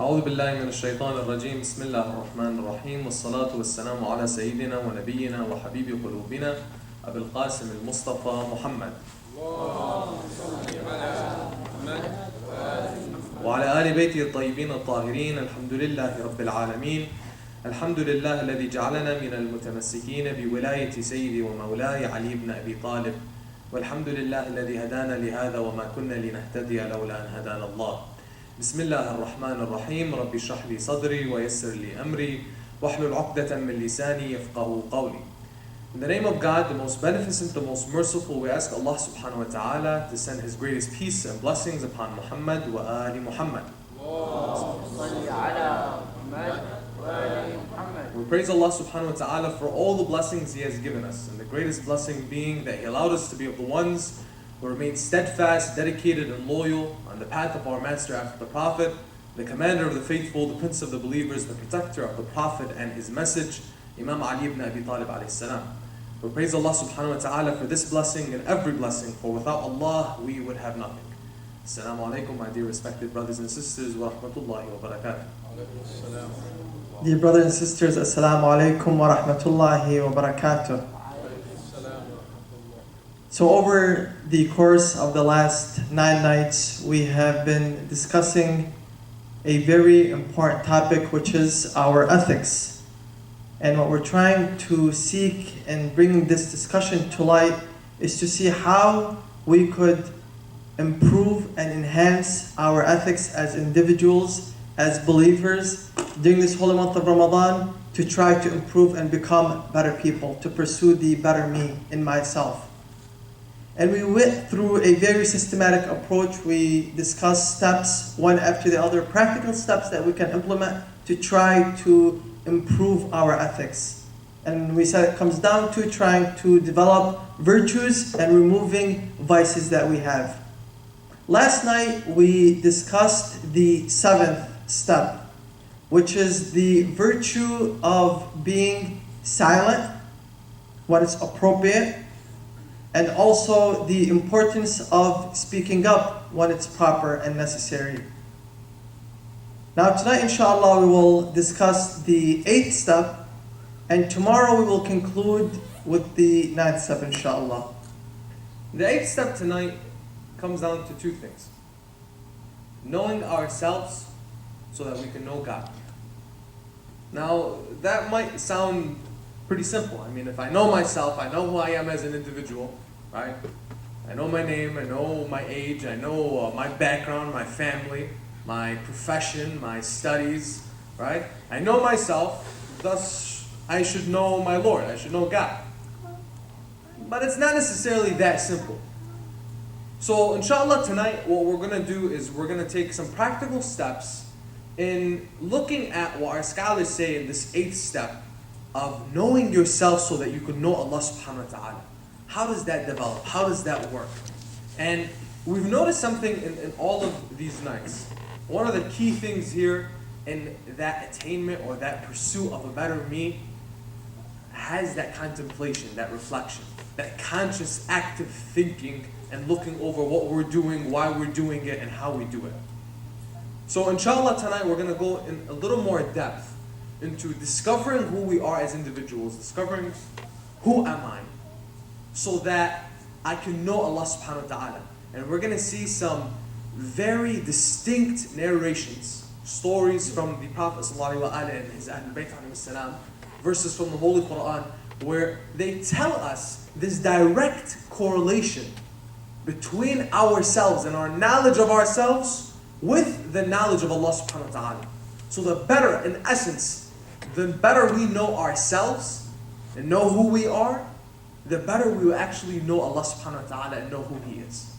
أعوذ بالله من الشيطان الرجيم بسم الله الرحمن الرحيم والصلاة والسلام على سيدنا ونبينا وحبيب قلوبنا أبي القاسم المصطفى محمد وعلى آل بيته الطيبين الطاهرين. الحمد لله رب العالمين. الحمد لله الذي جعلنا من المتمسكين بولاية سيدي ومولاي علي بن أبي طالب، والحمد لله الذي هدانا لهذا وما كنا لنهتدي لولا أن هدانا الله. بسم الله الرحمن الرحيم. رب اشرح لي صدري ويسر لي أمري واحلل عقدة من لساني يفقهوا قولي. In the name of God, the most beneficent, the most merciful, we ask Allah subhanahu wa ta'ala to send His greatest peace and blessings upon Muhammad wa ali Muhammad. We praise Allah subhanahu wa ta'ala for all the blessings He has given us, and the greatest blessing being that He allowed us to be of the ones who remain steadfast, dedicated and loyal on the path of our master after the Prophet, the commander of the faithful, the prince of the believers, the protector of the Prophet and his message, Imam Ali ibn Abi Talib alayhi salam. We praise Allah subhanahu wa ta'ala for this blessing and every blessing, for without Allah we would have nothing. Assalamu alaikum, my dear respected brothers and sisters, wa rahmatullahi wa barakatuh. Dear brothers and sisters, Assalamu alaikum wa rahmatullahi wa barakatuh. So over the course of the last 9 nights, we have been discussing a very important topic, which is our ethics. And what we're trying to seek in bringing this discussion to light is to see how we could improve and enhance our ethics as individuals, as believers, during this holy month of Ramadan, to try to improve and become better people, to pursue the better me in myself. And we went through a very systematic approach. We discussed steps, one after the other, practical steps that we can implement to try to improve our ethics. And we said it comes down to trying to develop virtues and removing vices that we have. Last night we discussed the 7th step, which is the virtue of being silent when it's appropriate, and also the importance of speaking up when it's proper and necessary. Now tonight, inshallah, we will discuss the 8th step, and tomorrow we will conclude with the 9th step, inshallah. The 8th step tonight comes down to 2 things. Knowing ourselves so that we can know God. Now, that might sound pretty simple. I mean, if I know myself, I know who I am as an individual, right? I know my name, I know my age, I know my background, my family, my profession, my studies, right? I know myself, thus I should know my Lord, I should know God. But it's not necessarily that simple. So inshallah tonight, what we're going to do is we're going to take some practical steps in looking at what our scholars say in this 8th step of knowing yourself so that you can know Allah subhanahu wa ta'ala. How does that develop? How does that work? And we've noticed something in all of these nights. One of the key things here in that attainment or that pursuit of a better me has that contemplation, that reflection, that conscious active thinking and looking over what we're doing, why we're doing it, and how we do it. So inshallah tonight we're going to go in a little more depth into discovering who we are as individuals, discovering who am I, so that I can know Allah subhanahu wa ta'ala. And we're going to see some very distinct narrations, stories from the Prophet sallallahu alaihi wasallam and his Ahlul Bayt alayhi salam, verses from the Holy Quran, where they tell us this direct correlation between ourselves and our knowledge of ourselves with the knowledge of Allah subhanahu wa ta'ala. So the better, in essence, the better we know ourselves and know who we are, the better we will actually know Allah subhanahu wa ta'ala and know who He is.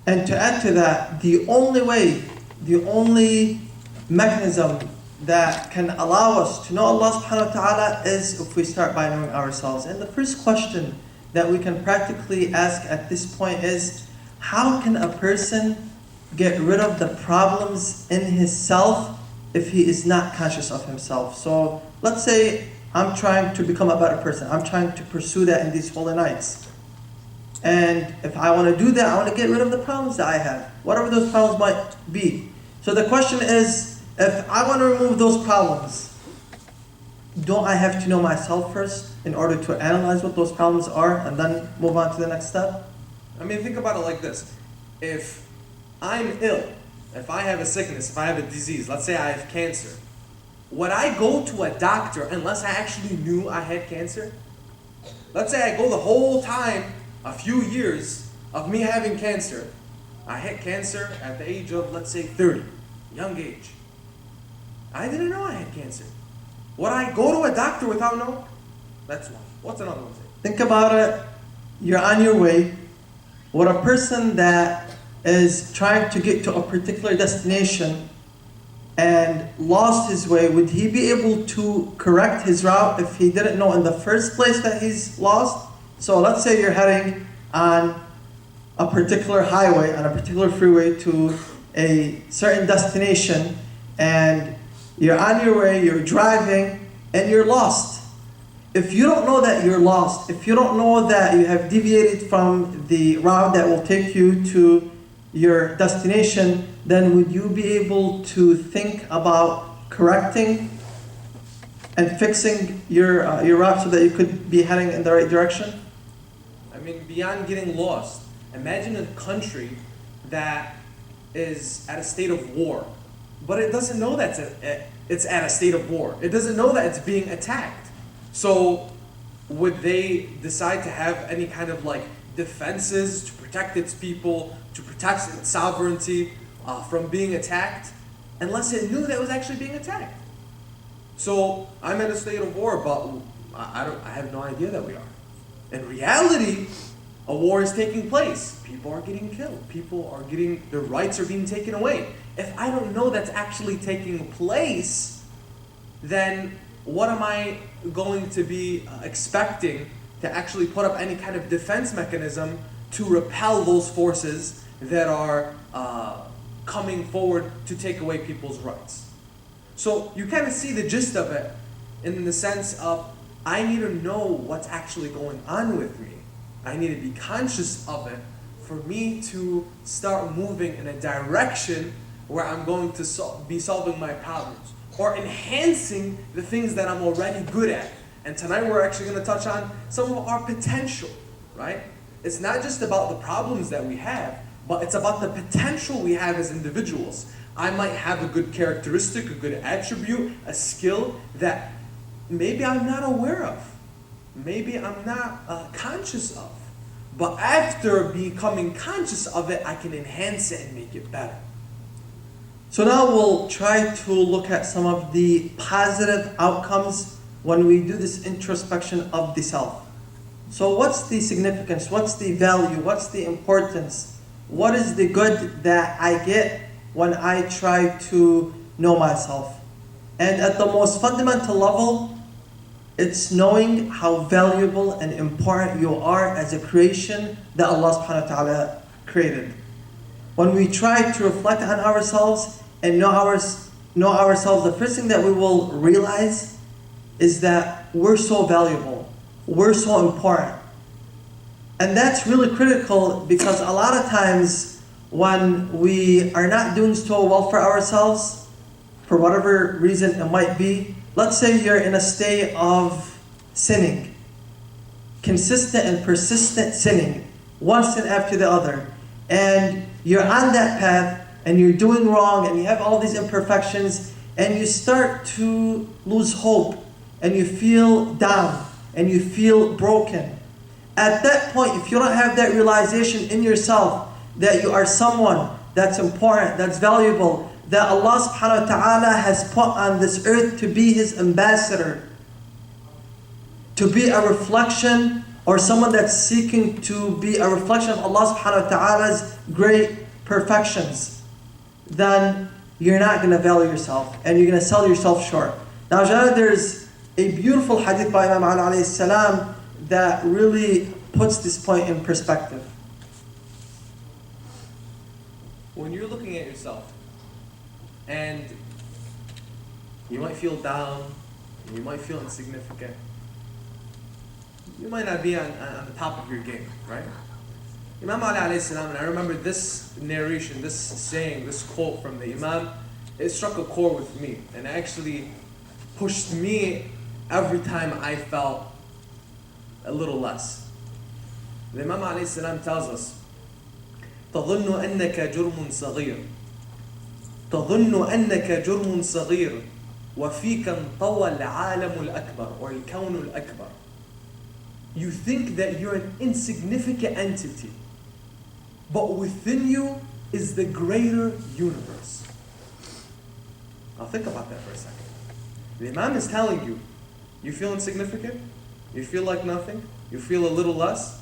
And to add to that, the only way, the only mechanism that can allow us to know Allah subhanahu wa ta'ala is if we start by knowing ourselves. And the first question that we can practically ask at this point is, how can a person get rid of the problems in his self if he is not conscious of himself? So let's say I'm trying to become a better person. I'm trying to pursue that in these holy nights. And if I want to do that, I want to get rid of the problems that I have, whatever those problems might be. So the question is, if I want to remove those problems, don't I have to know myself first in order to analyze what those problems are and then move on to the next step? I mean, think about it like this. If I'm ill, if I have a sickness, if I have a disease, let's say I have cancer, would I go to a doctor unless I actually knew I had cancer? Let's say I go the whole time, a few years of me having cancer. I had cancer at the age of, let's say, 30, young age. I didn't know I had cancer. Would I go to a doctor without knowing? That's one. What's another one? Think about it. You're on your way. Would a person that is trying to get to a particular destination and lost his way, would he be able to correct his route if he didn't know in the first place that he's lost? So let's say you're heading on a particular highway, on a particular freeway to a certain destination, and you're on your way, you're driving, and you're lost. If you don't know that you're lost, if you don't know that you have deviated from the route that will take you to your destination, then would you be able to think about correcting and fixing your route so that you could be heading in the right direction? I mean, beyond getting lost, imagine a country that is at a state of war, but it doesn't know that it's at a state of war. It doesn't know that it's being attacked. So would they decide to have any kind of like defenses to protect its people, to protect its sovereignty from being attacked, unless it knew that it was actually being attacked? So I'm in a state of war, but I have no idea that we are. In reality, a war is taking place. People are getting killed. Their rights are being taken away. If I don't know that's actually taking place, then what am I going to be expecting to actually put up any kind of defense mechanism to repel those forces that are coming forward to take away people's rights? So you kind of see the gist of it in the sense of, I need to know what's actually going on with me. I need to be conscious of it for me to start moving in a direction where I'm going to be solving my problems or enhancing the things that I'm already good at. And tonight we're actually going to touch on some of our potential, right? It's not just about the problems that we have, but it's about the potential we have as individuals. I might have a good characteristic, a good attribute, a skill that maybe I'm not aware of. Maybe I'm not conscious of. But after becoming conscious of it, I can enhance it and make it better. So now we'll try to look at some of the positive outcomes when we do this introspection of the self. So what's the significance? What's the value? What's the importance? What is the good that I get when I try to know myself? And at the most fundamental level, it's knowing how valuable and important you are as a creation that Allah subhanahu wa ta'ala created. When we try to reflect on ourselves and know ourselves, the first thing that we will realize is that we're so valuable, we're so important. And that's really critical because a lot of times when we are not doing so well for ourselves, for whatever reason it might be, let's say you're in a state of sinning, consistent and persistent sinning, one sin after the other, and you're on that path and you're doing wrong and you have all these imperfections and you start to lose hope and you feel down and you feel broken. At that point, if you don't have that realization in yourself that you are someone that's important, that's valuable, that Allah subhanahu wa ta'ala has put on this earth to be His ambassador, to be a reflection, or someone that's seeking to be a reflection of Allah subhanahu wa ta'ala's great perfections, then you're not going to value yourself and you're going to sell yourself short. Now, Jalal, there's a beautiful hadith by Imam Ali alayhi salam that really puts this point in perspective. When you're looking at yourself and you might feel down, you might feel insignificant, you might not be on the top of your game, right? Imam Ali alayhi salam, and I remember this narration, this saying, this quote from the Imam, it struck a chord with me and actually pushed me every time I felt a little less. The Imam alayhi salam tells us, تظن أنك جرم صغير تظن أنك جرم صغير وفيك انطوى العالم الأكبر or الكون الأكبر. You think that you're an insignificant entity, but within you is the greater universe. Now think about that for a second. The Imam is telling you, you feel insignificant? You feel like nothing? You feel a little less?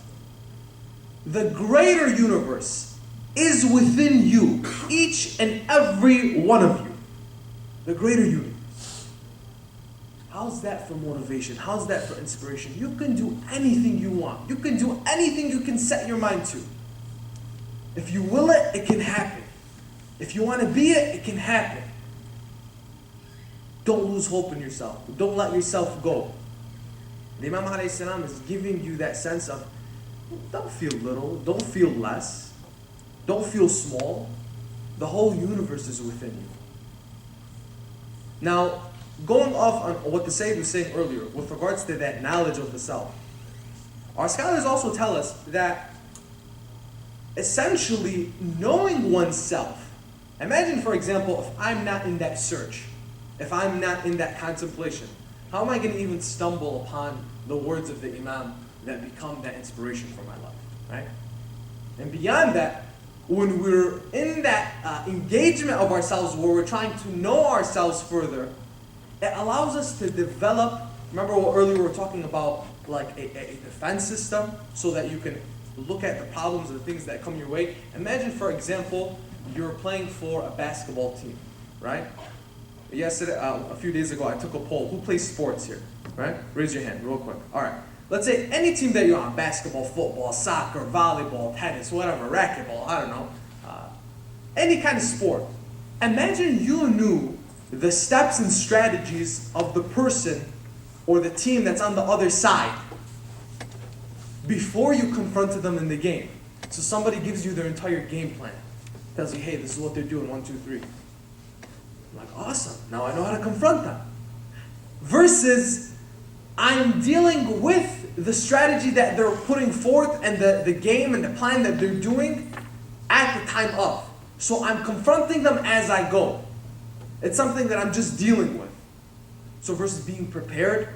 The greater universe is within you, each and every one of you. The greater universe. How's that for motivation? How's that for inspiration? You can do anything you want. You can do anything you can set your mind to. If you will it, it can happen. If you want to be it, it can happen. Don't lose hope in yourself. Don't let yourself go. The Imam alayhi salam is giving you that sense of, don't feel little, don't feel less, don't feel small. The whole universe is within you. Now, going off on what the Sayyid was saying earlier with regards to that knowledge of the self, our scholars also tell us that essentially knowing oneself, imagine for example, if I'm not in that search, if I'm not in that contemplation, how am I going to even stumble upon the words of the Imam that become that inspiration for my life, right? And beyond that, when we're in that engagement of ourselves where we're trying to know ourselves further, it allows us to develop, remember what earlier we were talking about, like a defense system so that you can look at the problems and the things that come your way. Imagine, for example, you're playing for a basketball team, right? Yesterday, a few days ago, I took a poll. Who plays sports here, right? Raise your hand real quick. All right. Let's say any team that you're on, basketball, football, soccer, volleyball, tennis, whatever, racquetball, I don't know, any kind of sport. Imagine you knew the steps and strategies of the person or the team that's on the other side before you confronted them in the game. So somebody gives you their entire game plan, tells you, hey, this is what they're doing, 1, 2, 3. I'm like, awesome, now I know how to confront them. Versus, I'm dealing with the strategy that they're putting forth and the game and the plan that they're doing at the time of. So I'm confronting them as I go. It's something that I'm just dealing with. So versus being prepared,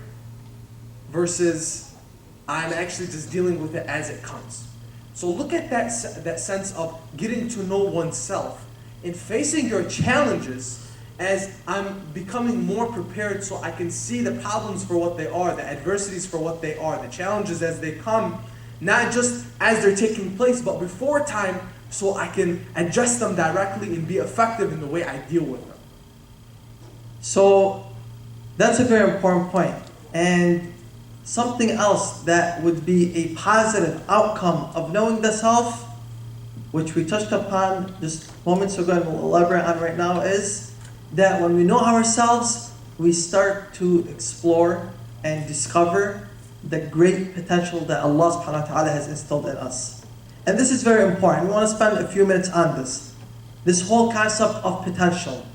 versus I'm actually just dealing with it as it comes. So look at that sense of getting to know oneself and facing your challenges as I'm becoming more prepared so I can see the problems for what they are, the adversities for what they are, the challenges as they come, not just as they're taking place, but before time, so I can address them directly and be effective in the way I deal with them. So that's a very important point. And something else that would be a positive outcome of knowing the self, which we touched upon just moments ago and we'll elaborate on right now, is that when we know ourselves, we start to explore and discover the great potential that Allah subhanahu wa ta'ala has instilled in us. And this is very important. We want to spend a few minutes on this. This whole concept of potential.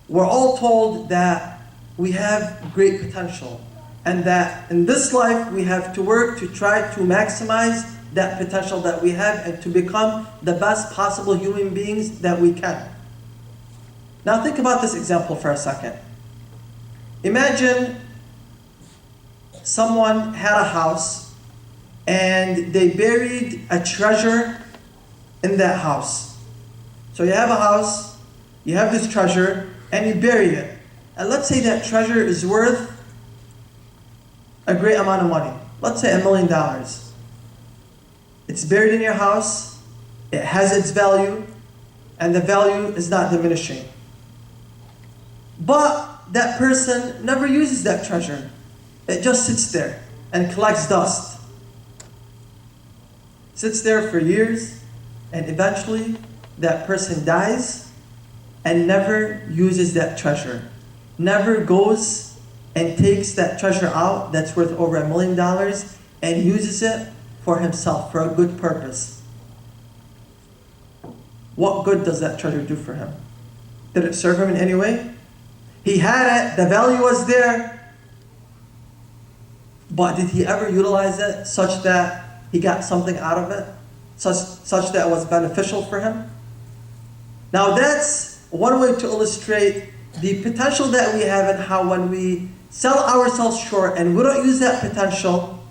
We're all told that we have great potential and that in this life we have to work to try to maximize that potential that we have and to become the best possible human beings that we can. Now think about this example for a second. Imagine someone had a house and they buried a treasure in that house. So you have a house, you have this treasure, and you bury it. And let's say that treasure is worth a great amount of money. Let's say $1 million. It's buried in your house, it has its value, and the value is not diminishing. But that person never uses that treasure. It just sits there and collects dust. Sits there for years, and eventually that person dies and never uses that treasure. Never goes and takes that treasure out that's worth over $1 million and uses it for himself, for a good purpose. what good does that treasure do for him? Did it serve him in any way? He had it, the value was there, but did he ever utilize it such that he got something out of it? Such that it was beneficial for him? Now that's one way to illustrate the potential that we have and how when we sell ourselves short and we don't use that potential,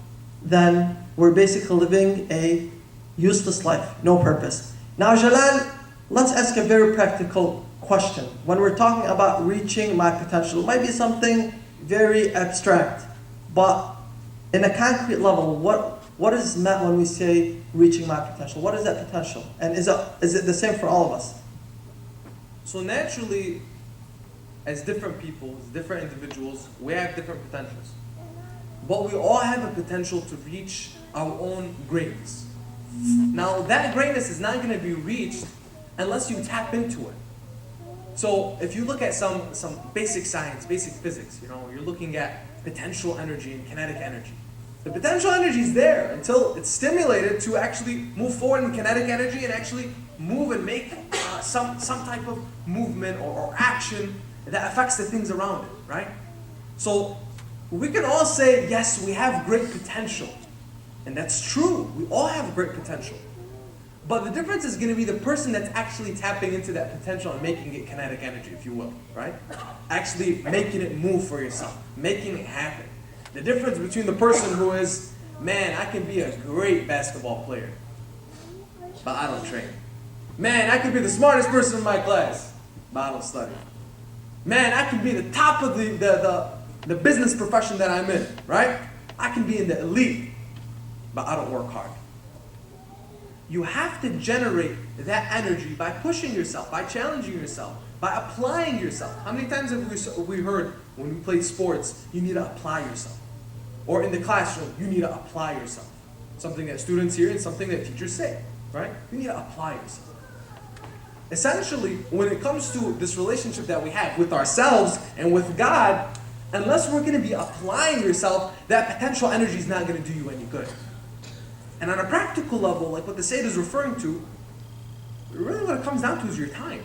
then we're basically living a useless life, no purpose. Now Jalal, let's ask a very practical question. When we're talking about reaching my potential, it might be something very abstract, but in a concrete level, what is meant when we say reaching my potential? What is that potential? And is it the same for all of us? So naturally, as different people, as different individuals, we have different potentials. But we all have a potential to reach our own greatness. Now that greatness is not going to be reached unless you tap into it. So if you look at some basic science, basic physics, you're looking at potential energy and kinetic energy. The potential energy is there until it's stimulated to actually move forward in kinetic energy and actually move and make some type of movement or action that affects the things around it, right? So we can all say, yes, we have great potential. And that's true. We all have great potential. But the difference is going to be the person that's actually tapping into that potential and making it kinetic energy, if you will, right? Actually making it move for yourself, making it happen. The difference between the person who is, man, I can be a great basketball player, but I don't train. Man, I could be the smartest person in my class, but I don't study. Man, I can be the top of the business profession that I'm in, right? I can be in the elite, but I don't work hard. You have to generate that energy by pushing yourself, by challenging yourself, by applying yourself. How many times have we heard when we play sports, you need to apply yourself? Or in the classroom, you need to apply yourself. Something that students hear and something that teachers say, right? You need to apply yourself. Essentially, when it comes to this relationship that we have with ourselves and with God, unless we're going to be applying yourself, that potential energy is not going to do you any good. And on a practical level, like what the Sayyid is referring to, really what it comes down to is your time.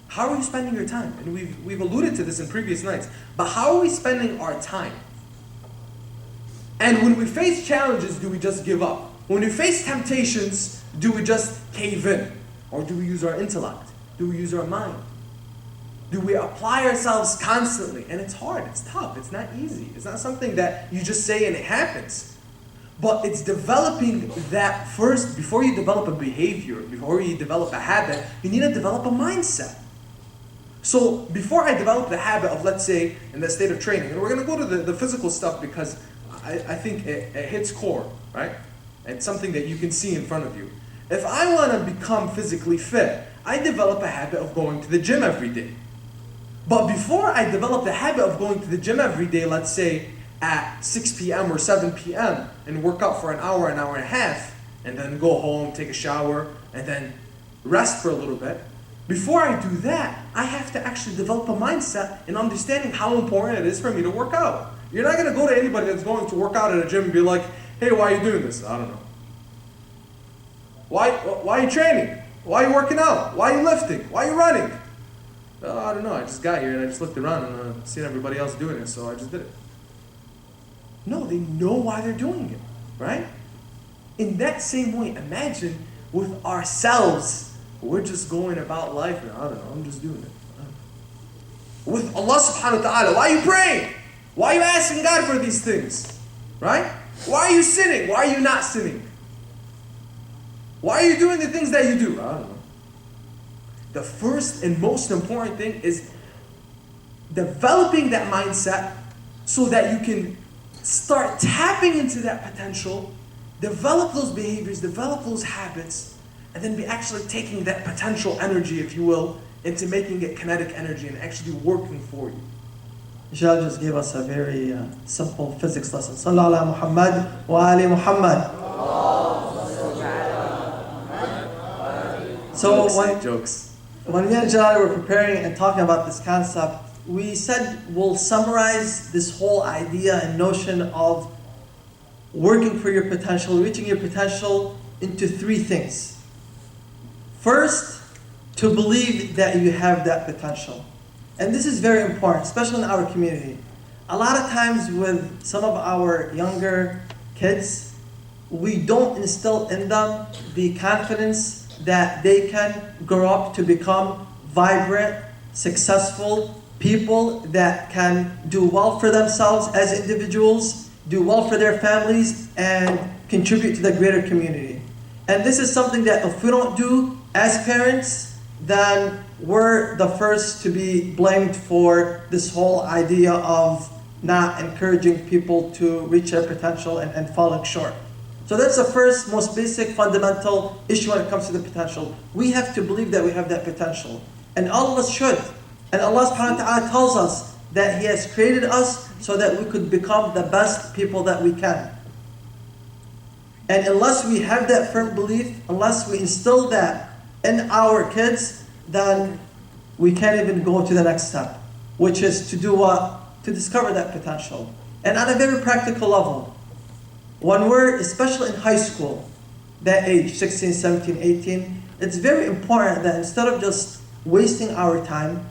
How are you spending your time? And we've alluded to this in previous nights, but how are we spending our time? And when we face challenges, do we just give up? When we face temptations, do we just cave in? Or do we use our intellect? Do we use our mind? Do we apply ourselves constantly? And it's hard, it's tough, it's not easy. It's not something that you just say and it happens. But it's developing that first. Before you develop a behavior, before you develop a habit, you need to develop a mindset. So before I develop the habit of, let's say, in the state of training, and we're going to go to the physical stuff because I think it hits core, right? It's something that you can see in front of you. If I want to become physically fit, I develop a habit of going to the gym every day. But before I develop the habit of going to the gym every day, let's say at 6 p.m. or 7 p.m. and work out for an hour and a half, and then go home, take a shower, and then rest for a little bit. Before I do that, I have to actually develop a mindset in understanding how important it is for me to work out. You're not going to go to anybody that's going to work out at a gym and be like, hey, why are you doing this? I don't know. Why are you training? Why are you working out? Why are you lifting? Why are you running? Oh, I don't know. I just got here and I just looked around and seen everybody else doing it, so I just did it. No, they know why they're doing it, right? In that same way, imagine with ourselves, we're just going about life and I don't know, I'm just doing it. With Allah subhanahu wa ta'ala, why are you praying? Why are you asking God for these things? Right? Why are you sinning? Why are you not sinning? Why are you doing the things that you do? I don't know. The first and most important thing is developing that mindset so that you can start tapping into that potential, develop those behaviors, develop those habits, and then be actually taking that potential energy, if you will, into making it kinetic energy and actually working for you. Jalal just gave us a very simple physics lesson. Sallallahu ala Muhammad wa ali Muhammad. So when me and Jalal were preparing and talking about this concept, we said we'll summarize this whole idea and notion of working for your potential, reaching your potential into three things. First, to believe that you have that potential. And this is very important, especially in our community. A lot of times with some of our younger kids, we don't instill in them the confidence that they can grow up to become vibrant, successful people that can do well for themselves as individuals, do well for their families, and contribute to the greater community. And this is something that if we don't do as parents, then we're the first to be blamed for this whole idea of not encouraging people to reach their potential and falling short. So that's the first, most basic, fundamental issue when it comes to the potential. We have to believe that we have that potential. And all of us should. And Allah subhanahu wa ta'ala tells us that He has created us so that we could become the best people that we can. And unless we have that firm belief, unless we instill that in our kids, then we can't even go to the next step, which is to do what? To discover that potential. And on a very practical level, when we're, especially in high school, that age, 16, 17, 18, it's very important that instead of just wasting our time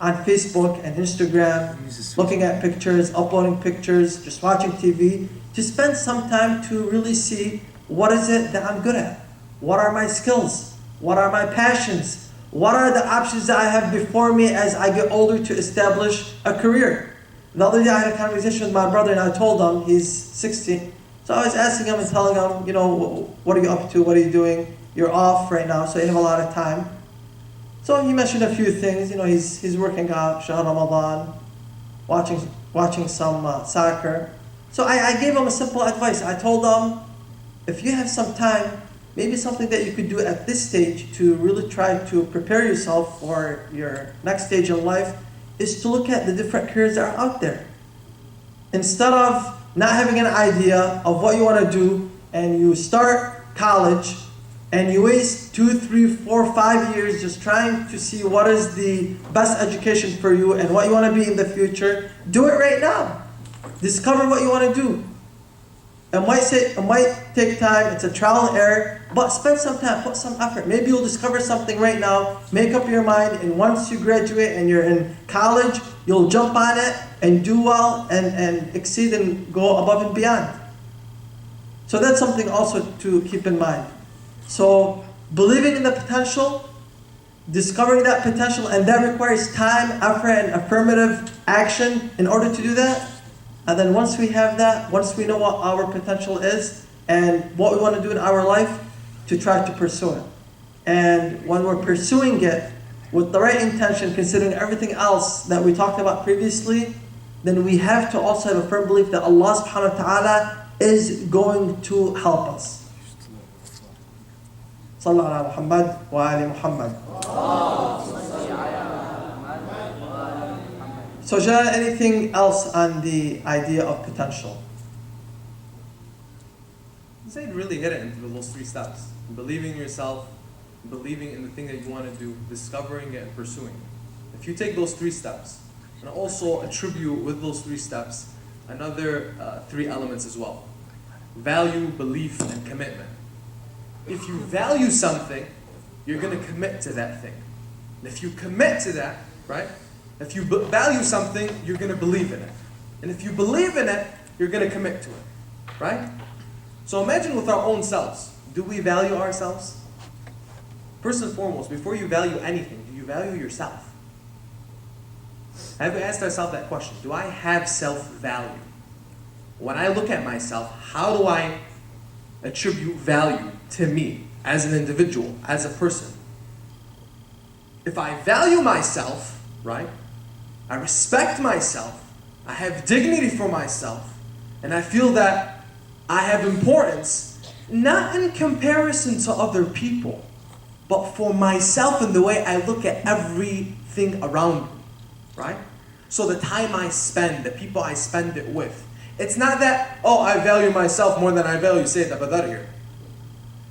on Facebook and Instagram, looking at pictures, uploading pictures, just watching TV, to spend some time to really see what is it that I'm good at? What are my skills? What are my passions? What are the options that I have before me as I get older to establish a career? The other day I had a conversation with my brother and I told him, he's 16, so I was asking him and telling him, you know, what are you up to? What are you doing? You're off right now, so you have a lot of time. So he mentioned a few things. You know, he's working out, Shahr Ramadan, watching some soccer. So I gave him a simple advice. I told him, if you have some time, maybe something that you could do at this stage to really try to prepare yourself for your next stage in life is to look at the different careers that are out there. Instead of not having an idea of what you want to do, and you start college, and you waste 2, 3, 4, 5 years just trying to see what is the best education for you and what you want to be in the future, do it right now. Discover what you want to do. It might take time, it's a trial and error, but spend some time, put some effort. Maybe you'll discover something right now, make up your mind, and once you graduate and you're in college, you'll jump on it and do well and exceed and go above and beyond. So that's something also to keep in mind. So believing in the potential, discovering that potential, and that requires time, effort, and affirmative action in order to do that. And then once we have that, once we know what our potential is and what we want to do in our life, to try to pursue it. And when we're pursuing it with the right intention, considering everything else that we talked about previously, then we have to also have a firm belief that Allah subhanahu wa ta'ala is going to help us. Sallallahu ala Muhammad wa ali Muhammad. So Jalal, anything else on the idea of potential? Zayd really hit it into those 3 steps. Believing in yourself, believing in the thing that you want to do, discovering it and pursuing it. If you take those 3 steps, and also attribute with those 3 steps another 3 elements as well. Value, belief, and commitment. If you value something, you're going to commit to that thing. And if you commit to that, right? If you value something, you're going to believe in it. And if you believe in it, you're going to commit to it. Right? So imagine with our own selves. Do we value ourselves? First and foremost, before you value anything, do you value yourself? Have we asked ourselves that question? Do I have self-value? When I look at myself, how do I attribute value to me as an individual, as a person? If I value myself, right? I respect myself, I have dignity for myself, and I feel that I have importance, not in comparison to other people, but for myself and the way I look at everything around me, right? So the time I spend, the people I spend it with, it's not that, oh, I value myself more than I value Sayyid Abathar here.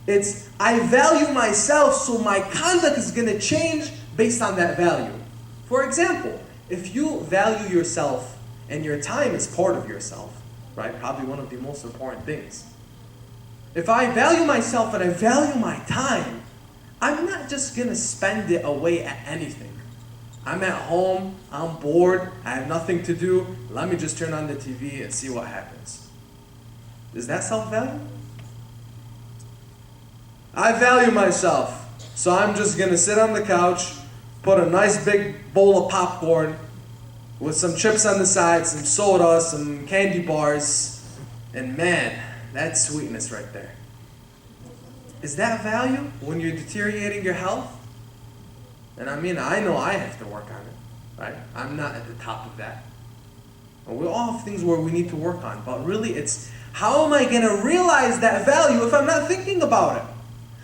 It's, I value myself, so my conduct is going to change based on that value. For example, if you value yourself and your time is part of yourself, right? Probably one of the most important things. If I value myself and I value my time, I'm not just gonna spend it away at anything. I'm at home, I'm bored, I have nothing to do, let me just turn on the TV and see what happens. Is that self-value? I value myself, so I'm just gonna sit on the couch, put a nice big bowl of popcorn with some chips on the side, some soda, some candy bars, and man, that's sweetness right there. Is that value when you're deteriorating your health? And I mean, I know I have to work on it, right? I'm not at the top of that. And we all have things where we need to work on, but really it's, how am I gonna realize that value if I'm not thinking about it?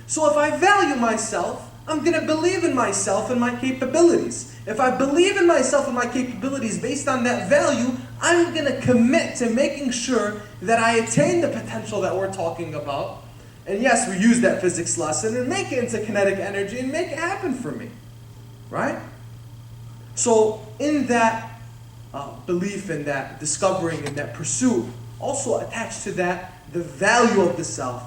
So if I value myself, I'm gonna believe in myself and my capabilities. If I believe in myself and my capabilities based on that value, I'm gonna commit to making sure that I attain the potential that we're talking about. And yes, we use that physics lesson and make it into kinetic energy and make it happen for me. Right? So in that belief in that discovering and that pursuit, also attached to that, the value of the self,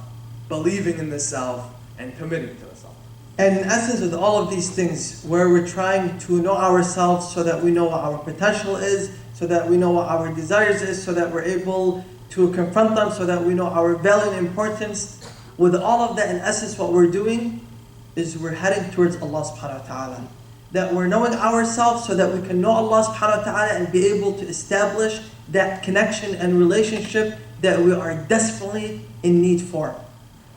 believing in the self, and committing to the self. And in essence, with all of these things, where we're trying to know ourselves so that we know what our potential is, so that we know what our desires is, so that we're able to confront them, so that we know our value and importance. With all of that, in essence, what we're doing is we're heading towards Allah subhanahu wa ta'ala. That we're knowing ourselves so that we can know Allah subhanahu wa ta'ala and be able to establish that connection and relationship that we are desperately in need for.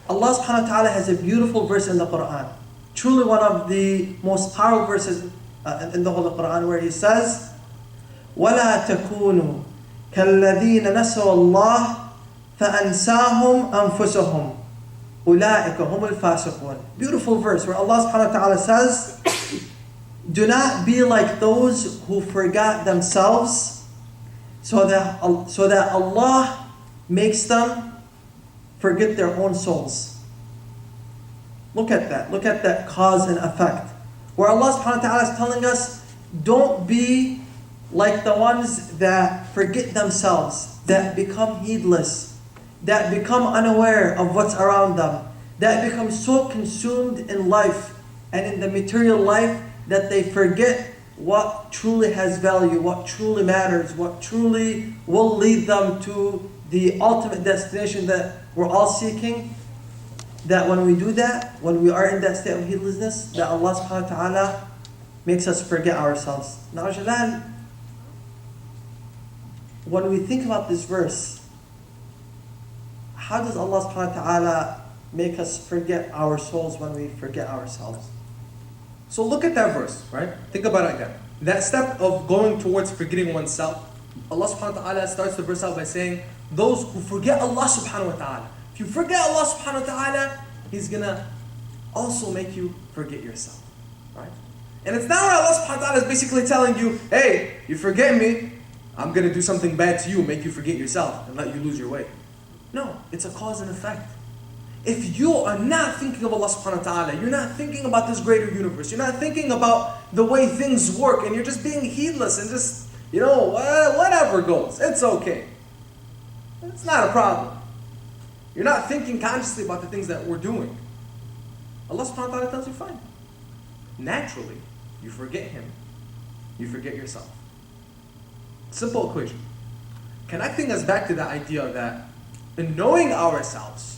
Allah subhanahu wa ta'ala has a beautiful verse in the Quran. Truly one of the most powerful verses in the whole Quran, where He says, وَلَا تَكُونُوا كَالَّذِينَ نَسُوا اللَّهَ فَأَنْسَاهُمْ أَنفُسَهُمْ أُولَٰئِكَ هُمُ الْفَاسِقُونَ. Beautiful verse where Allah subhanahu wa ta'ala says, do not be like those who forgot themselves so that Allah makes them forget their own souls. Look at that. Look at that cause and effect. Where Allah subhanahu wa ta'ala is telling us, don't be like the ones that forget themselves, that become heedless, that become unaware of what's around them, that become so consumed in life and in the material life that they forget what truly has value, what truly matters, what truly will lead them to the ultimate destination that we're all seeking. That when we do that, when we are in that state of heedlessness, that Allah subhanahu wa ta'ala makes us forget ourselves. Now, Jalal, when we think about this verse, how does Allah subhanahu wa ta'ala make us forget our souls when we forget ourselves? So look at that verse, right? Think about it again. That step of going towards forgetting oneself, Allah subhanahu wa ta'ala starts the verse out by saying, those who forget Allah subhanahu wa ta'ala. If you forget Allah subhanahu wa ta'ala, He's gonna also make you forget yourself, right? And it's not where Allah subhanahu wa ta'ala is basically telling you, hey, you forget me, I'm gonna do something bad to you, make you forget yourself, and let you lose your way. No, it's a cause and effect. If you are not thinking of Allah subhanahu wa ta'ala, you're not thinking about this greater universe, you're not thinking about the way things work, and you're just being heedless and just, whatever goes, it's okay. It's not a problem. You're not thinking consciously about the things that we're doing. Allah subhanahu wa ta'ala tells you, fine. Naturally, you forget Him, you forget yourself. Simple equation. Connecting us back to the idea that in knowing ourselves,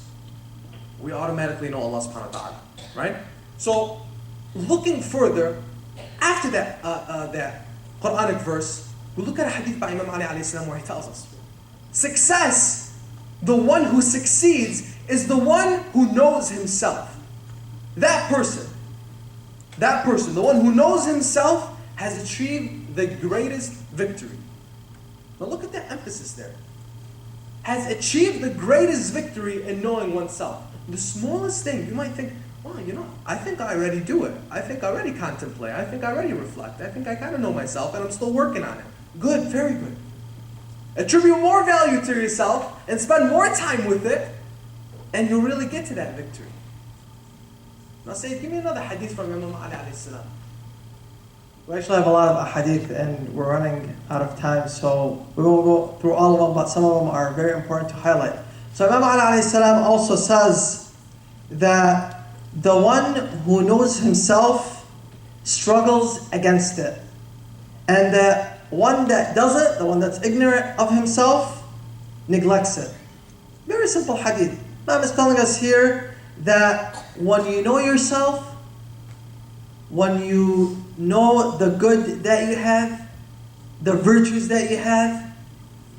we automatically know Allah subhanahu wa ta'ala, right? So, looking further, after that Quranic verse, we look at a hadith by Imam Ali alayhi salam where he tells us, success, the one who succeeds, is the one who knows himself. That person, the one who knows himself, has achieved the greatest victory. Now look at that emphasis there. Has achieved the greatest victory in knowing oneself. The smallest thing, you might think, well, I think I already do it. I think I already contemplate. I think I already reflect. I think I kind of know myself and I'm still working on it. Good, very good. Attribute more value to yourself and spend more time with it and you'll really get to that victory. Now say, give me another hadith from Imam Ali alayhi salam. We actually have a lot of hadith and we're running out of time, so we won't go through all of them, but some of them are very important to highlight. So Imam Ali alayhi salam also says that The one who knows himself struggles against it. And the one that doesn't, the one that's ignorant of himself, neglects it. Very simple hadith. Imam is telling us here that when you know yourself, when you know the good that you have, the virtues that you have,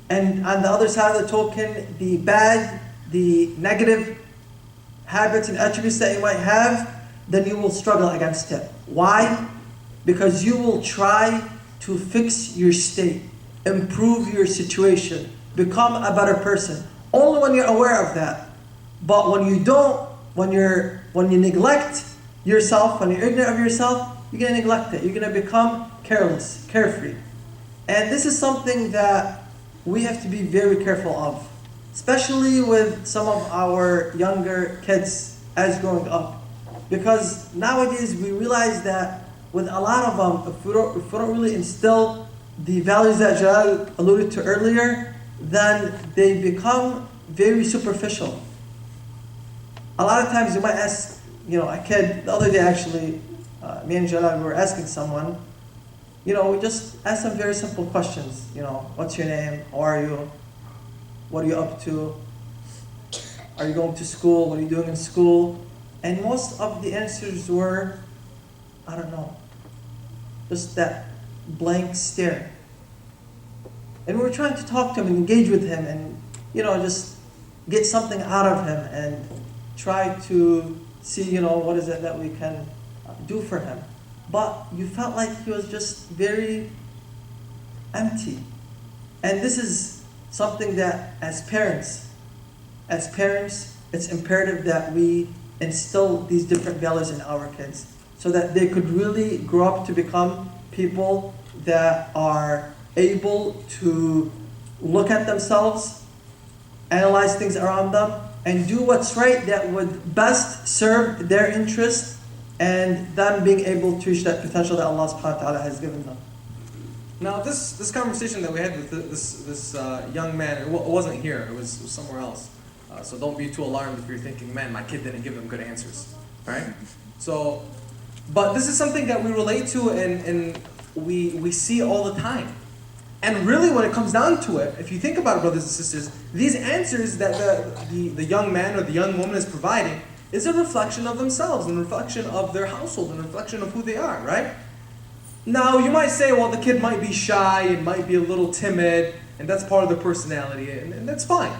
and on the other side of the token, the bad, the negative habits and attributes that you might have, then you will struggle against it. Why? Because you will try to fix your state, improve your situation, become a better person. Only when you're aware of that. But when you don't, when you neglect yourself, when you're ignorant of yourself, you're going to neglect it. You're going to become careless, carefree. And this is something that we have to be very careful of, especially with some of our younger kids as growing up. Because nowadays we realize that with a lot of them, if we don't really instill the values that Jalal alluded to earlier, then they become very superficial. A lot of times you might ask, a kid, the other day actually, me and Jalal, we were asking someone, we just ask them very simple questions. What's your name? How are you? What are you up to? Are you going to school? What are you doing in school? And most of the answers were, I don't know. Just that blank stare. And we were trying to talk to him and engage with him and, just get something out of him and try to see, what is it that we can do for him. But you felt like he was just very empty. And this is something that as parents, it's imperative that we instill these different values in our kids so that they could really grow up to become people that are able to look at themselves, analyze things around them, and do what's right that would best serve their interest and them being able to reach that potential that Allah subhanahu wa ta'ala has given them. Now, this conversation that we had with this young man, it wasn't here, it was somewhere else. So don't be too alarmed if you're thinking, man, my kid didn't give him good answers, right? So, but this is something that we relate to and we see all the time. And really when it comes down to it, if you think about it, brothers and sisters, these answers that the young man or the young woman is providing is a reflection of themselves, and a reflection of their household, and a reflection of who they are, right? Now, you might say, well, the kid might be shy, and might be a little timid, and that's part of their personality, and that's fine.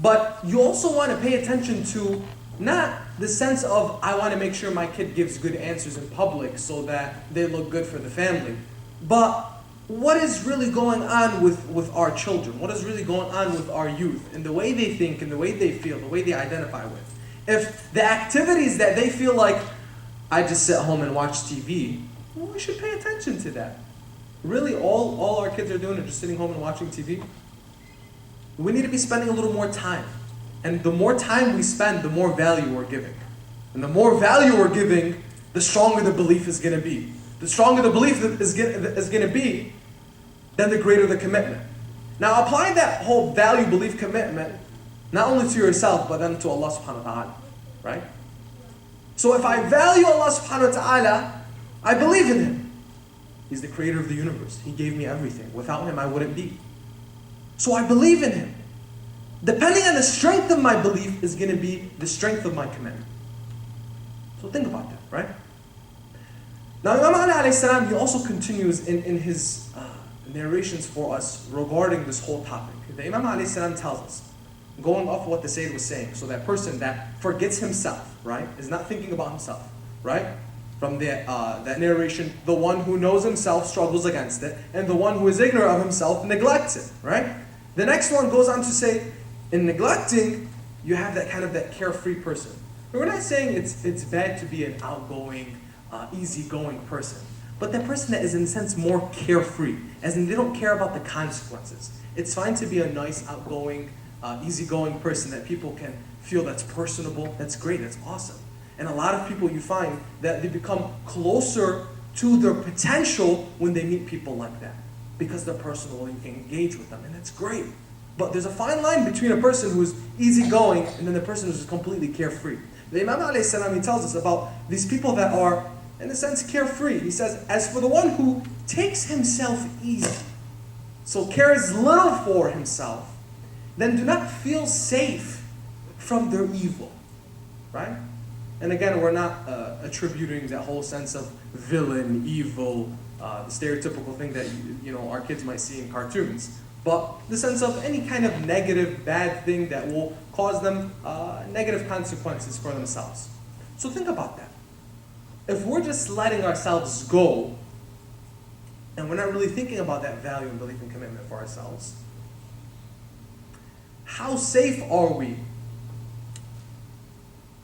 But you also want to pay attention to not the sense of, I want to make sure my kid gives good answers in public so that they look good for the family, but what is really going on with our children? What is really going on with our youth, and the way they think, and the way they feel, the way they identify with? If the activities that they feel like, I just sit home and watch TV, well, we should pay attention to that. Really, all our kids are doing is just sitting home and watching TV? We need to be spending a little more time. And the more time we spend, the more value we're giving. And the more value we're giving, the stronger the belief is going to be. The stronger the belief is going to be, then the greater the commitment. Now apply that whole value, belief, commitment, not only to yourself, but then to Allah subhanahu wa ta'ala, right? So if I value Allah subhanahu wa ta'ala, I believe in Him. He's the creator of the universe. He gave me everything. Without Him, I wouldn't be. So I believe in Him. Depending on the strength of my belief is going to be the strength of my commitment. So think about that, right? Now Imam Ali alayhi salam, he also continues in his narrations for us regarding this whole topic. The Imam alayhi salam tells us, going off what the Sayyid was saying, so that person that forgets himself, right, is not thinking about himself, right? From that narration, the one who knows himself struggles against it, and the one who is ignorant of himself neglects it, right? The next one goes on to say, in neglecting, you have that kind of that carefree person. We're not saying it's bad to be an outgoing, easygoing person, but that person that is in a sense more carefree, as in they don't care about the consequences. It's fine to be a nice, outgoing, easygoing person that people can feel that's personable, that's great, that's awesome. And a lot of people you find that they become closer to their potential when they meet people like that, because they're personable and you can engage with them, and that's great. But there's a fine line between a person who's easygoing and then the person who's completely carefree. The Imam alayhi salam, he tells us about these people that are, in a sense, carefree. He says, as for the one who takes himself easy, so cares little for himself, then do not feel safe from their evil. Right? And again, we're not attributing that whole sense of villain, evil, the stereotypical thing that our kids might see in cartoons. But the sense of any kind of negative, bad thing that will cause them negative consequences for themselves. So think about that. If we're just letting ourselves go, and we're not really thinking about that value and belief and commitment for ourselves, how safe are we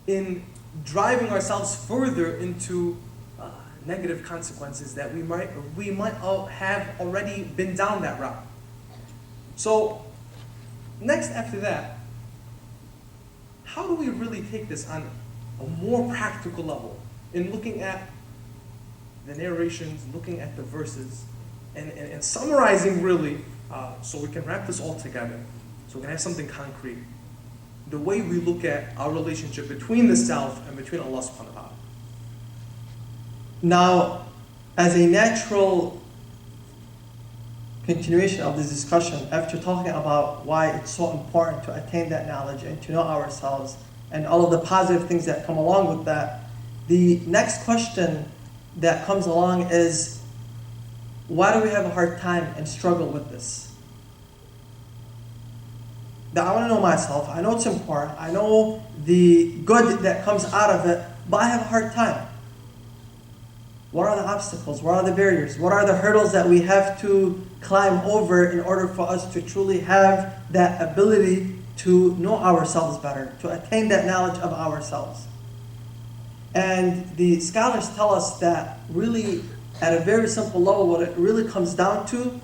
in driving ourselves further into negative consequences that we might have already been down that route? So, next after that, how do we really take this on a more practical level in looking at the narrations, looking at the verses, and summarizing really, so we can wrap this all together, so we can have something concrete, the way we look at our relationship between the self and between Allah subhanahu wa ta'ala. Now, as a natural continuation of this discussion, after talking about why it's so important to attain that knowledge and to know ourselves and all of the positive things that come along with that, the next question that comes along is, why do we have a hard time and struggle with this? That I want to know myself, I know it's important, I know the good that comes out of it, but I have a hard time. What are the obstacles? What are the barriers? What are the hurdles that we have to climb over in order for us to truly have that ability to know ourselves better, to attain that knowledge of ourselves? And the scholars tell us that really, at a very simple level, what it really comes down to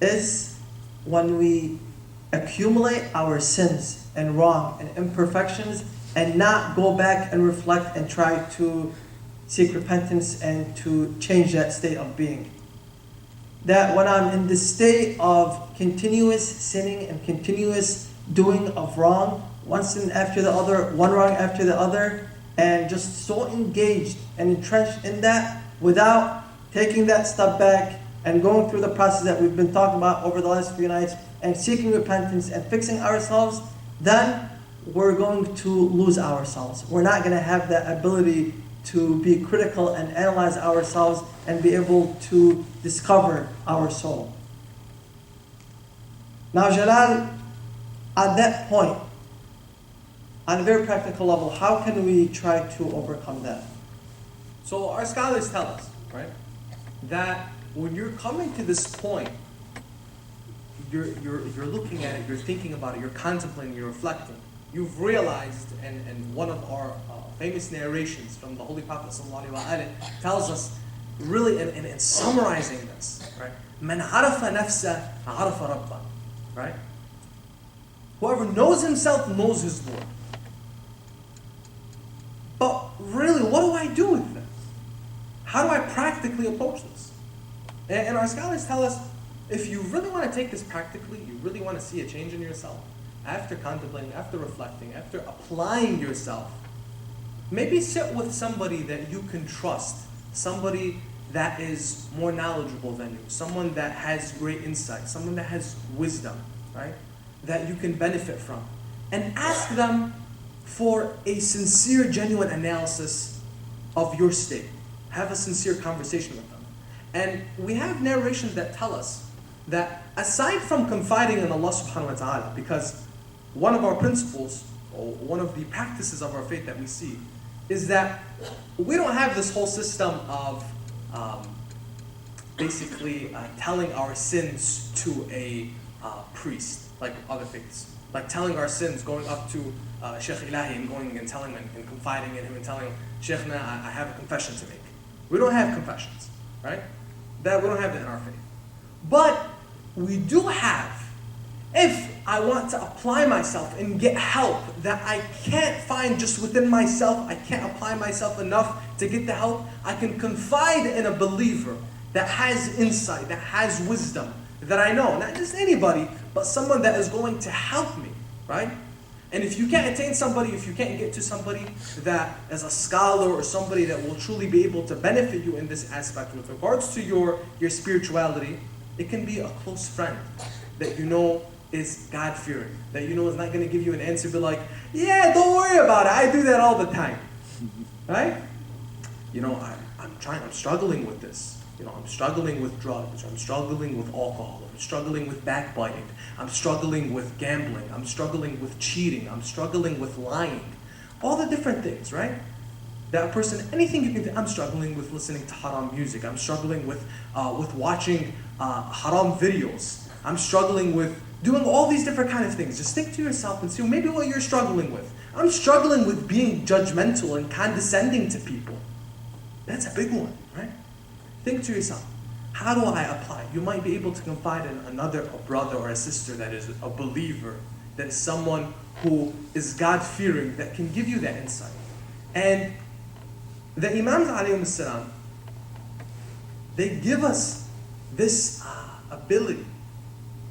is when we accumulate our sins and wrong and imperfections and not go back and reflect and try to seek repentance and to change that state of being. That when I'm in this state of continuous sinning and continuous doing of wrong, one sin after the other, one wrong after the other, and just so engaged and entrenched in that without taking that step back and going through the process that we've been talking about over the last few nights and seeking repentance and fixing ourselves, then we're going to lose ourselves. We're not going to have that ability to be critical and analyze ourselves and be able to discover our soul. Now, Jalal, at that point, on a very practical level, how can we try to overcome that? So our scholars tell us, right, that when you're coming to this point, you're looking at it, you're thinking about it, you're contemplating, you're reflecting. You've realized, and one of our famous narrations from the Holy Prophet ﷺ tells us, really in summarizing this, right? Man arafa nafsa arafa rabba, right? Whoever knows himself knows his Lord. But really, what do I do with this? How do I practically approach this? And our scholars tell us, if you really want to take this practically, you really want to see a change in yourself, after contemplating, after reflecting, after applying yourself, maybe sit with somebody that you can trust, somebody that is more knowledgeable than you, someone that has great insight, someone that has wisdom, right? That you can benefit from. And ask them for a sincere, genuine analysis of your state. Have a sincere conversation with them. And we have narrations that tell us that aside from confiding in Allah subhanahu wa ta'ala, because one of our principles, or one of the practices of our faith that we see, is that we don't have this whole system of basically telling our sins to a priest, like other faiths. Like telling our sins, going up to Shaykh Ilahi and going and telling him and confiding in him and telling him, Shaykhna, I have a confession to make. We don't have confessions, right? We don't have that in our faith. But we do have, if I want to apply myself and get help that I can't find just within myself, I can't apply myself enough to get the help, I can confide in a believer that has insight, that has wisdom, that I know, not just anybody, but someone that is going to help me, right? And if you can't attain somebody, if you can't get to somebody that is a scholar or somebody that will truly be able to benefit you in this aspect with regards to your spirituality, it can be a close friend that you know is God-fearing, that you know is not going to give you an answer, be like, yeah, don't worry about it, I do that all the time, right? You know, I'm struggling with this. You know, I'm struggling with drugs, I'm struggling with alcohol, I'm struggling with backbiting, I'm struggling with gambling, I'm struggling with cheating, I'm struggling with lying. All the different things, right? That person, anything you can think, I'm struggling with listening to haram music, I'm struggling with watching haram videos, I'm struggling with doing all these different kind of things. Just think to yourself and see maybe what you're struggling with. I'm struggling with being judgmental and condescending to people. That's a big one, right? Think to yourself, how do I apply? You might be able to confide in a brother or a sister that is a believer, that is someone who is God-fearing, that can give you that insight. And the Imams alayhim salam, they give us this ability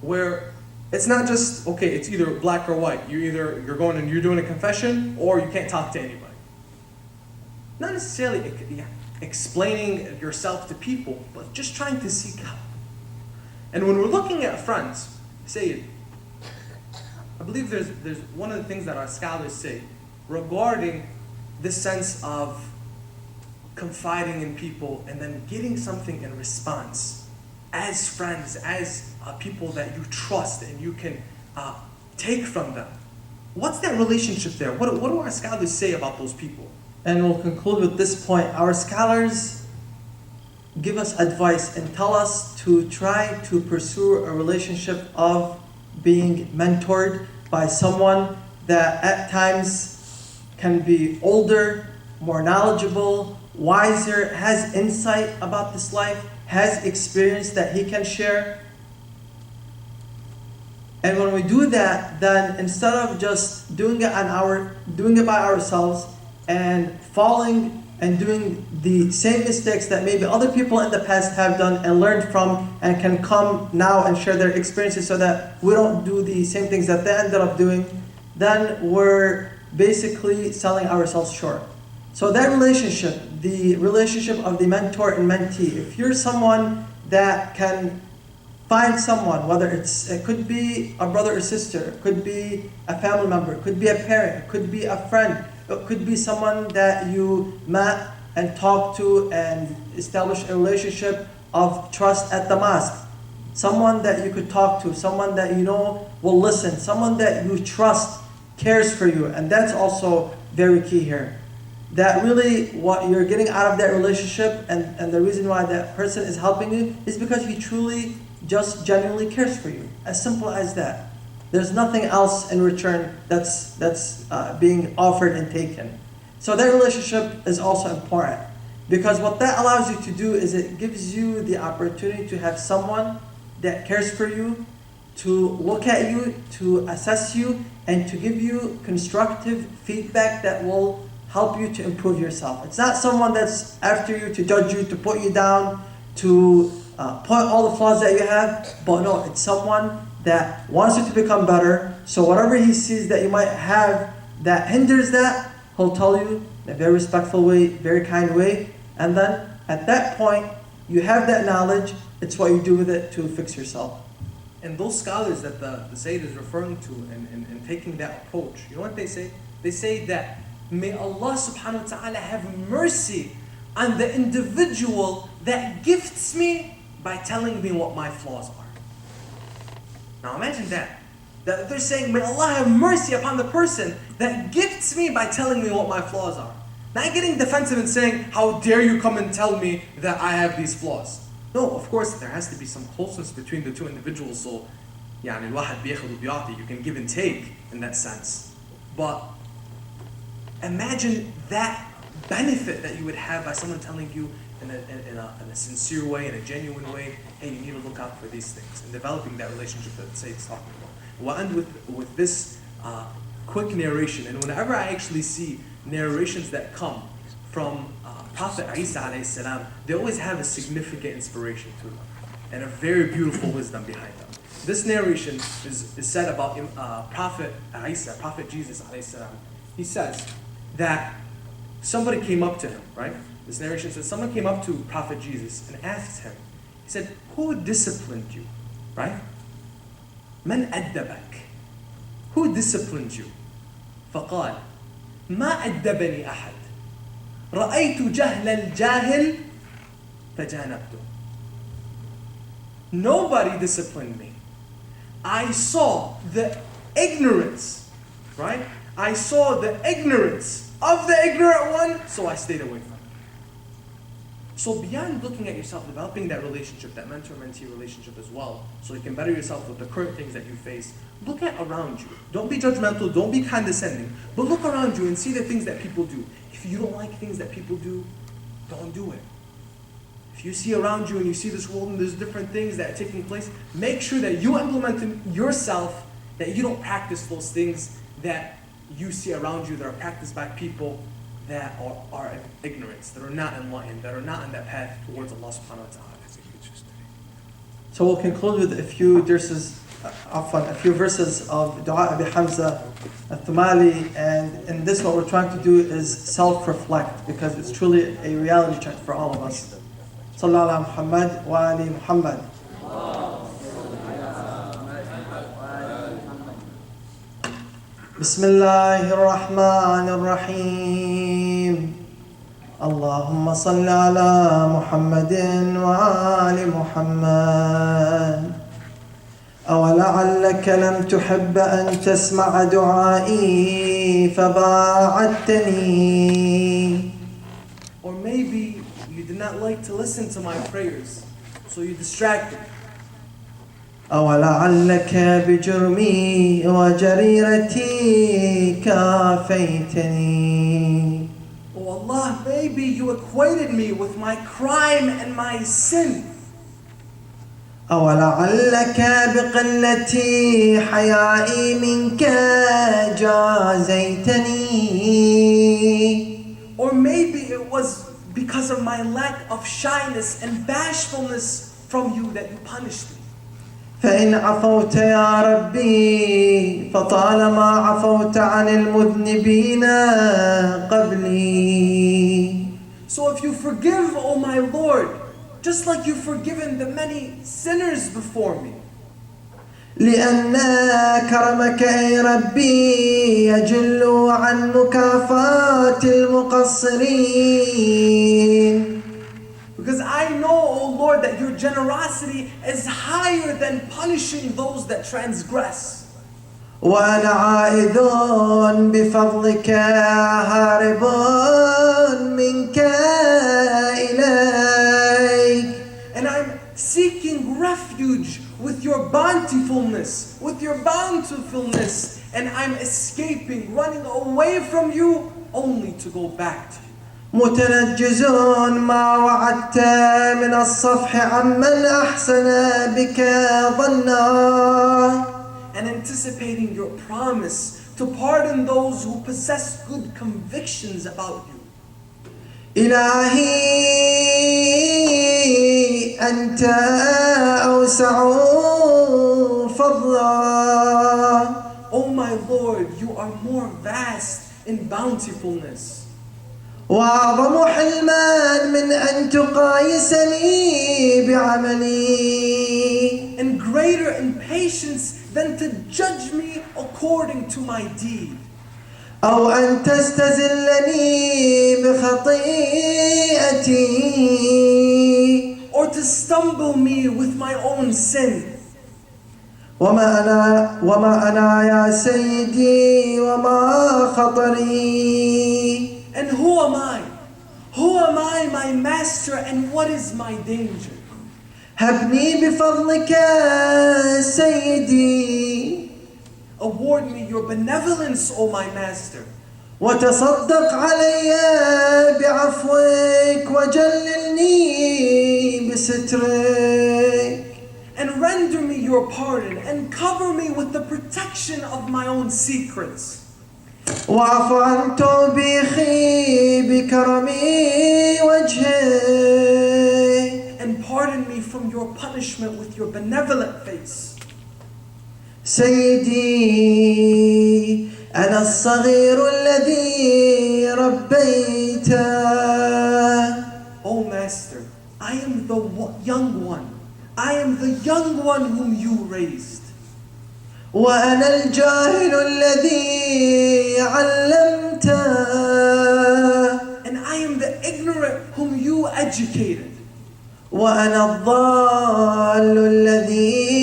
where it's not just, okay, it's either black or white. You're going and you're doing a confession, or you can't talk to anybody. Not necessarily explaining yourself to people, but just trying to seek help. And when we're looking at friends, say, I believe there's one of the things that our scholars say regarding this sense of confiding in people and then getting something in response as friends, as people that you trust and you can take from them. What's that relationship there? What do our scholars say about those people? And we'll conclude with this point. Our scholars give us advice and tell us to try to pursue a relationship of being mentored by someone that at times can be older, more knowledgeable, wiser, has insight about this life, has experience that he can share. And when we do that, then instead of just doing it by ourselves and falling and doing the same mistakes that maybe other people in the past have done and learned from and can come now and share their experiences so that we don't do the same things that they ended up doing, then we're basically selling ourselves short. So that relationship, the relationship of the mentor and mentee, if you're someone that can find someone, whether it could be a brother or sister, it could be a family member, it could be a parent, it could be a friend, it could be someone that you met and talked to and established a relationship of trust at the mosque. Someone that you could talk to, someone that you know will listen, someone that you trust cares for you. And that's also very key here. That really what you're getting out of that relationship and the reason why that person is helping you is because he truly just genuinely cares for you. As simple as that. There's nothing else in return that's being offered and taken. So that relationship is also important, because what that allows you to do is it gives you the opportunity to have someone that cares for you, to look at you, to assess you, and to give you constructive feedback that will help you to improve yourself. It's not someone that's after you to judge you, to put you down, to point all the flaws that you have, but no, it's someone that wants you to become better. So whatever he sees that you might have that hinders that, he'll tell you in a very respectful way, very kind way, and then at that point, you have that knowledge, it's what you do with it to fix yourself. And those scholars that the Sayyid is referring to and taking that approach, you know what they say? They say that, may Allah subhanahu wa ta'ala have mercy on the individual that gifts me by telling me what my flaws are. Now imagine that they're saying, may Allah have mercy upon the person that gifts me by telling me what my flaws are. Not getting defensive and saying, how dare you come and tell me that I have these flaws. No, of course there has to be some closeness between the two individuals, so يعني الواحد بياخد وبيعطي, you can give and take in that sense. But imagine that benefit that you would have by someone telling you in a sincere way, in a genuine way, hey, you need to look out for these things, and developing that relationship that Sayyid's talking about. We'll end with this quick narration, and whenever I actually see narrations that come from Prophet Isa alayhi salam, they always have a significant inspiration to them, and a very beautiful wisdom behind them. This narration is said about Prophet Isa, Prophet Jesus alayhi salam. He says that somebody came up to him, right? This narration says someone came up to Prophet Jesus and asked him, he said, who disciplined you, right? Man addabak? Who disciplined you? فقال ما أدبني أحد رأيت جهل الجاهل فجانبته. Nobody disciplined me. I saw the ignorance, right? I saw the ignorance of the ignorant one, so I stayed away from it. So beyond looking at yourself, developing that relationship, that mentor-mentee relationship as well, so you can better yourself with the current things that you face, look at around you. Don't be judgmental, don't be condescending, but look around you and see the things that people do. If you don't like things that people do, don't do it. If you see around you and you see this world and there's different things that are taking place, make sure that you implement in yourself, that you don't practice those things that you see around you that are practiced by people that are in ignorance, that are not enlightened, that are not on that path towards Allah subhanahu wa ta'ala. So we'll conclude with a few verses of Dua Abi Hamza al-Thumali, and in this what we're trying to do is self-reflect, because it's truly a reality check for all of us. Sallallahu ala Muhammad wa ali Muhammad. بسم الله الرحمن الرحيم اللهم صل على محمد وآل محمد أولعلك لم تحب أن تسمع دعائي فباعدتني. Or maybe you did not like to listen to my prayers, so you distracted me. أولعلك بجرمي وجريرتي كافيتني. Oh Allah, maybe you equated me with my crime and my sin. أولعلك بقلتي حيائي منك جازيتني. Or maybe it was because of my lack of shyness and bashfulness from you that you punished me. فإن عفوت يا ربي فطالما عفوت عن المذنبين قبلي. So if you forgive, O my Lord, just like you've forgiven the many sinners before me. لأن كرمك أي ربي يجل عن مكافاة المقصرين. Because I know, O Lord, that your generosity is higher than punishing those that transgress. وأنا عائد بفضلك هارب منك إليك. And I'm seeking refuge with your bountifulness, and I'm escaping, running away from you, only to go back to you. متنجز ما وعدت من الصفح عمن أحسن بك ظنا. And anticipating your promise to pardon those who possess good convictions about you. إلهي أنت أوسع فضلا. Oh my Lord, you are more vast in bountifulness. وأعظم حلما من أن تقايسني بعملي. And greater in patience than to judge me according to my deed. أو أن تستزلني بخطيئتي. Or to stumble me with my own sin. وما أنا يا سيدي وما خطري. And who am I? Who am I, my master, and what is my danger? هبني بفضلك سيدي. Award me your benevolence, O my master. وتصدق علي بعفوك وجللني بسترك. And render me your pardon and cover me with the protection of my own secrets. واعف عن توبيخي بكرمي وجهك. And pardon me from your punishment with your benevolent face. سيدي أنا الصغير الذي ربيته. O Master, I am the young one. I am the young one whom you raised. وأنا الجاهل الذي علمته. And I am the ignorant whom you educated. وأنا الضال الذي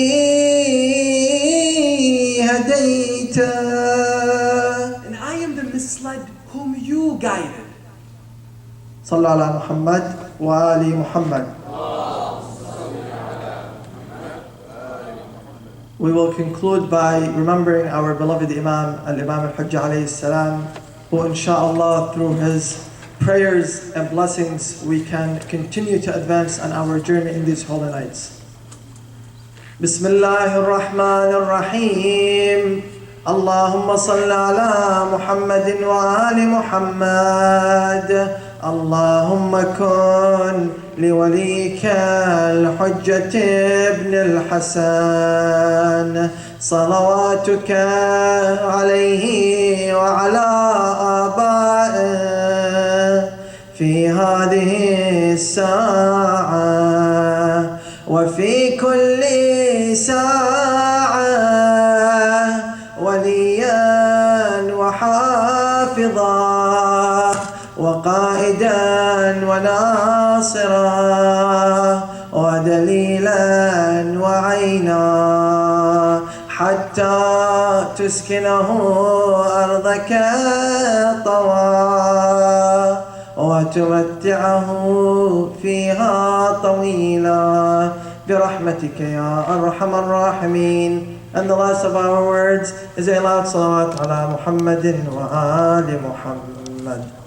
هديته. And I am the misled whom you guided. صلوا على محمد وآل محمد. We will conclude by remembering our beloved Imam, Al-Imam Al-Hujjah alayhi salam, who inshaAllah through his prayers and blessings we can continue to advance on our journey in these holy nights. Bismillahir Rahmanir Rahim. Allahumma salli ala Muhammadin wa ali Muhammad. اللهم كن لوليك الحجة ابن الحسن صلواتك عليه وعلى آبائه في هذه الساعة وفي كل ساعة وليا وحافظا وقائدا وناصرا ودليلا وعينا حتى تسكنه أرضك طوى وتمتعه فيها طويلا برحمتك يا أرحم الراحمين. And the last of our words is a loud salawat ala Muhammadin wa ali Muhammad.